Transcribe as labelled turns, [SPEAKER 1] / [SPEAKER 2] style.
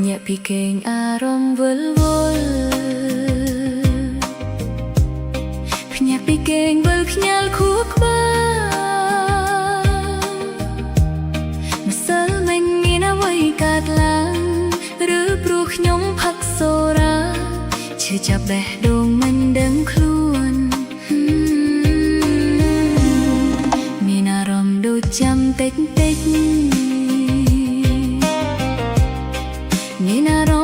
[SPEAKER 1] ញាក់ពីគេងអារម្មណ៍វិលវល់ភ្ញាក់ពីគេងវិលខ្ញាល់ខួរក្បាលម្សិលមិញមានអ្វីកើតឡើងឬព្រោះខ្ញុំផឹកសូរ៉ាឈឺចាប់បេះដូងមិនដឹងខ្លួនមានអារម្មណ៍ដូចចាំតិចមានអារម្មណ៍